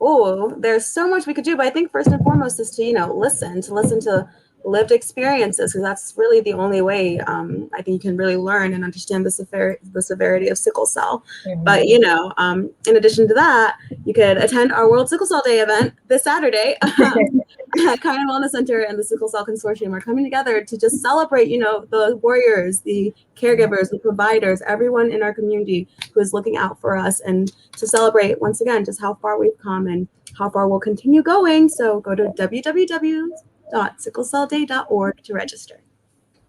Oh, there's so much we could do, but I think first and foremost is to, listen to lived experiences, because that's really the only way I think you can really learn and understand the severity of sickle cell. But, in addition to that, you could attend our World Sickle Cell Day event this Saturday. Kaizen Wellness Center and the Sickle Cell Consortium are coming together to just celebrate, the warriors, the caregivers, the providers, everyone in our community who is looking out for us, and to celebrate once again just how far we've come and how far we'll continue going. So go to www.sicklecellday.org to register.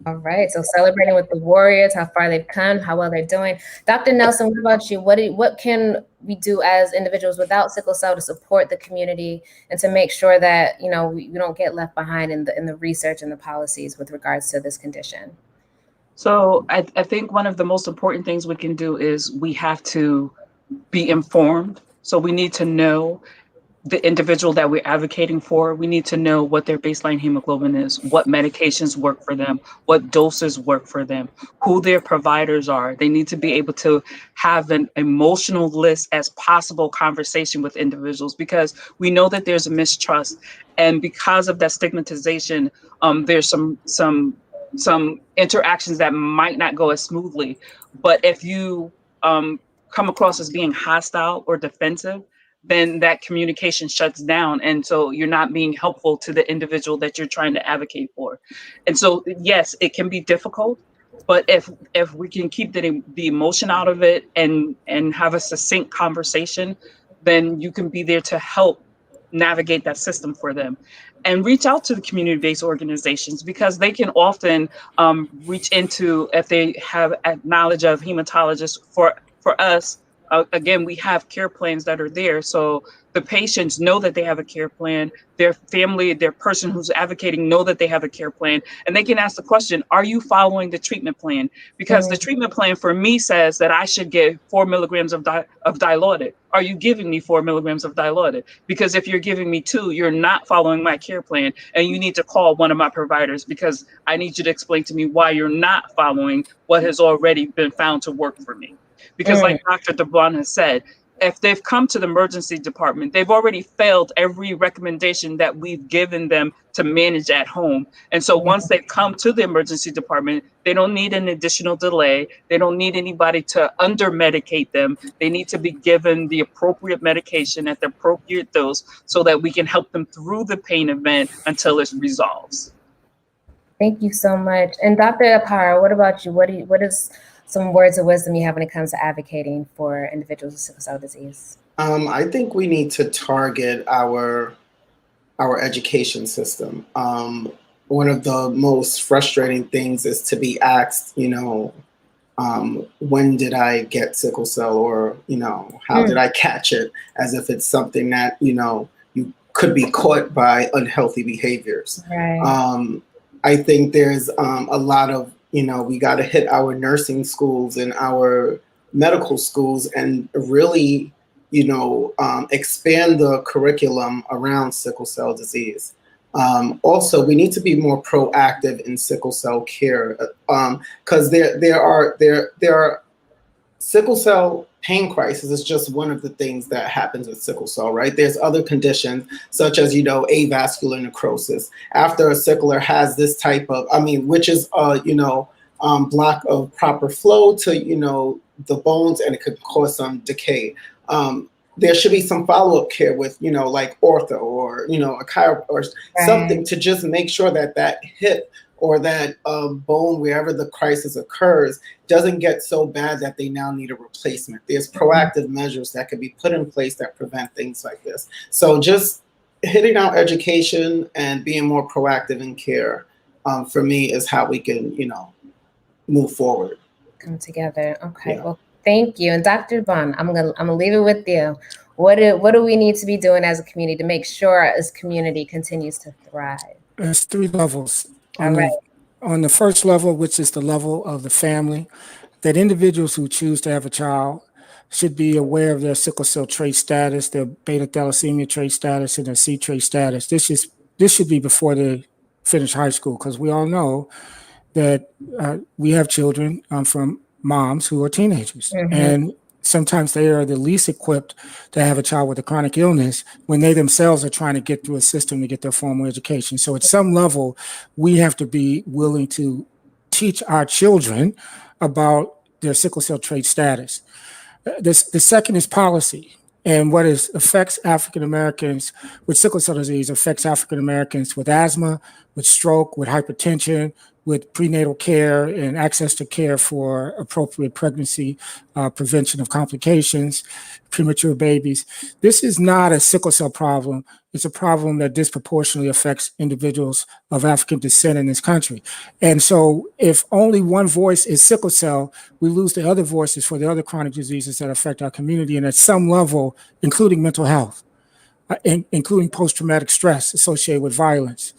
All right. So celebrating with the warriors, how far they've come, how well they're doing. Dr. Nelson, what about you? What can we do as individuals without sickle cell to support the community and to make sure that, we don't get left behind in the research and the policies with regards to this condition? So I think one of the most important things we can do is we have to be informed. So we need to know the individual that we're advocating for. We need to know what their baseline hemoglobin is, what medications work for them, what doses work for them, who their providers are. They need to be able to have an emotional list as possible conversation with individuals, because we know that there's a mistrust. And because of that stigmatization, there's some interactions that might not go as smoothly. But if you come across as being hostile or defensive, then that communication shuts down. And so you're not being helpful to the individual that you're trying to advocate for. And so, yes, it can be difficult, but if we can keep the emotion out of it and have a succinct conversation, then you can be there to help navigate that system for them. And reach out to the community-based organizations, because they can often reach into, if they have knowledge of hematologists. For us, again, we have care plans that are there. So the patients know that they have a care plan, their family, their person who's advocating know that they have a care plan, and they can ask the question, are you following the treatment plan? Because the treatment plan for me says that I should get 4 milligrams of Dilaudid. Are you giving me 4 milligrams of Dilaudid? Because if you're giving me 2, you're not following my care plan, and you need to call one of my providers, because I need you to explain to me why you're not following what has already been found to work for me. Because like Dr. DeBlanc has said, if they've come to the emergency department, they've already failed every recommendation that we've given them to manage at home. And so once they've come to the emergency department, they don't need an additional delay. They don't need anybody to under-medicate them. They need to be given the appropriate medication at the appropriate dose so that we can help them through the pain event until it resolves. Thank you so much. And Dr. Apara, what about you? What is some words of wisdom you have when it comes to advocating for individuals with sickle cell disease? I think we need to target our education system. One of the most frustrating things is to be asked, when did I get sickle cell, or how did I catch it, as if it's something that you could be caught by unhealthy behaviors. Right. I think there's a lot of we got to hit our nursing schools and our medical schools and really expand the curriculum around sickle cell disease. Also, we need to be more proactive in sickle cell care, because there are sickle cell pain crisis is just one of the things that happens with sickle cell, right? There's other conditions such as avascular necrosis. After a sickler has this type of, which is block of proper flow to the bones, and it could cause some decay. There should be some follow-up care with, like ortho or, a chiropractor or something to just make sure that that hip or that bone, wherever the crisis occurs, doesn't get so bad that they now need a replacement. There's proactive measures that can be put in place that prevent things like this. So just hitting out education and being more proactive in care, for me, is how we can, move forward. Come together. Okay. Yeah. Well, thank you. And Dr. Bond, I'm gonna leave it with you. What do we need to be doing as a community to make sure this community continues to thrive? There's 3 levels. All right. On the first level, which is the level of the family, that individuals who choose to have a child should be aware of their sickle cell trait status, their beta thalassemia trait status, and their C trait status. This should be before they finish high school, because we all know that we have children from moms who are teenagers, and sometimes they are the least equipped to have a child with a chronic illness when they themselves are trying to get through a system to get their formal education. So at some level, we have to be willing to teach our children about their sickle cell trait status. The second is policy. And what affects African Americans with sickle cell disease affects African Americans with asthma, with stroke, with hypertension, with prenatal care and access to care for appropriate pregnancy, prevention of complications, premature babies. This is not a sickle cell problem. It's a problem that disproportionately affects individuals of African descent in this country. And so if only one voice is sickle cell, we lose the other voices for the other chronic diseases that affect our community, and at some level, including mental health, including post-traumatic stress associated with violence.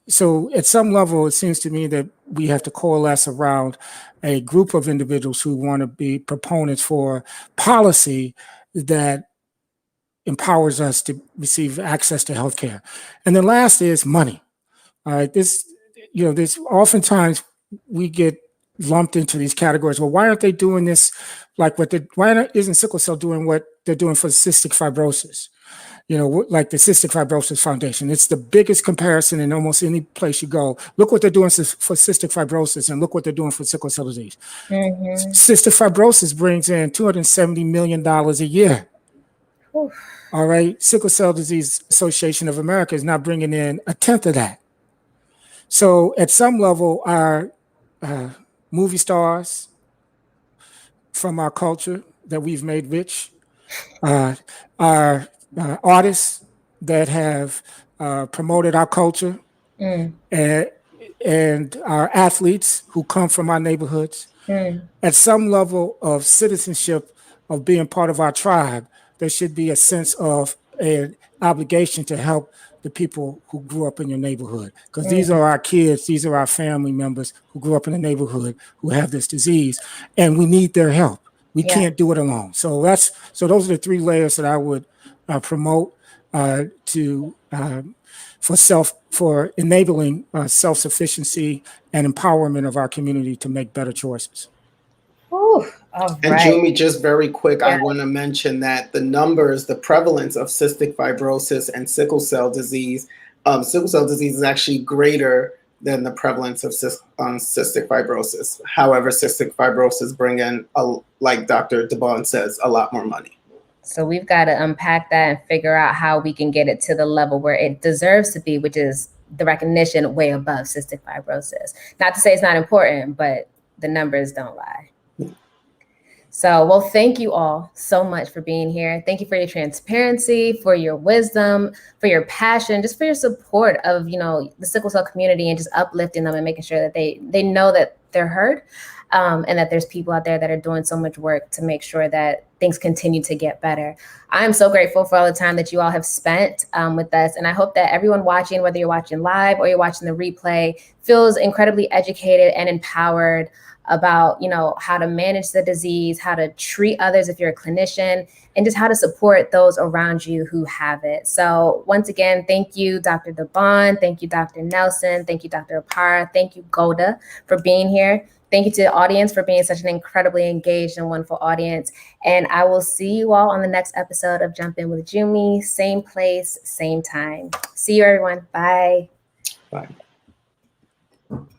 So at some level, it seems to me that we have to coalesce around a group of individuals who want to be proponents for policy that empowers us to receive access to healthcare. And the last is money. All right, this oftentimes we get lumped into these categories. Well, why aren't they doing this? Why isn't sickle cell doing what they're doing for cystic fibrosis? Like the Cystic Fibrosis Foundation. It's the biggest comparison in almost any place you go. Look what they're doing for cystic fibrosis, and look what they're doing for sickle cell disease. Cystic fibrosis brings in $270 million a year. Oof. All right. Sickle Cell Disease Association of America is not bringing in a tenth of that. So at some level, our movie stars from our culture that we've made rich, our artists that have promoted our culture, and our athletes who come from our neighborhoods, at some level of citizenship, of being part of our tribe, there should be a sense of an obligation to help the people who grew up in your neighborhood, because these are our kids, these are our family members who grew up in the neighborhood who have this disease, and we need their help. We can't do it alone. So those are the 3 layers that I would promote for enabling self-sufficiency and empowerment of our community to make better choices. Ooh, all And right. Jumi, just very quick, I want to mention that the prevalence of cystic fibrosis and sickle cell disease is actually greater than the prevalence of cystic fibrosis. However, cystic fibrosis bring in, like Dr. DeBond says, a lot more money. So we've got to unpack that and figure out how we can get it to the level where it deserves to be, which is the recognition way above cystic fibrosis. Not to say it's not important, but the numbers don't lie. So, well, thank you all so much for being here. Thank you for your transparency, for your wisdom, for your passion, just for your support of, the sickle cell community and just uplifting them and making sure that they know that they're heard, and that there's people out there that are doing so much work to make sure that things continue to get better. I'm so grateful for all the time that you all have spent with us. And I hope that everyone watching, whether you're watching live or you're watching the replay, feels incredibly educated and empowered about, how to manage the disease, how to treat others if you're a clinician, and just how to support those around you who have it. So once again, thank you, Dr. Debon. Thank you, Dr. Nelson. Thank you, Dr. Apara. Thank you, Golda, for being here. Thank you to the audience for being such an incredibly engaged and wonderful audience. And I will see you all on the next episode of Jump In with Jumi. Same place, same time. See you, everyone. Bye. Bye.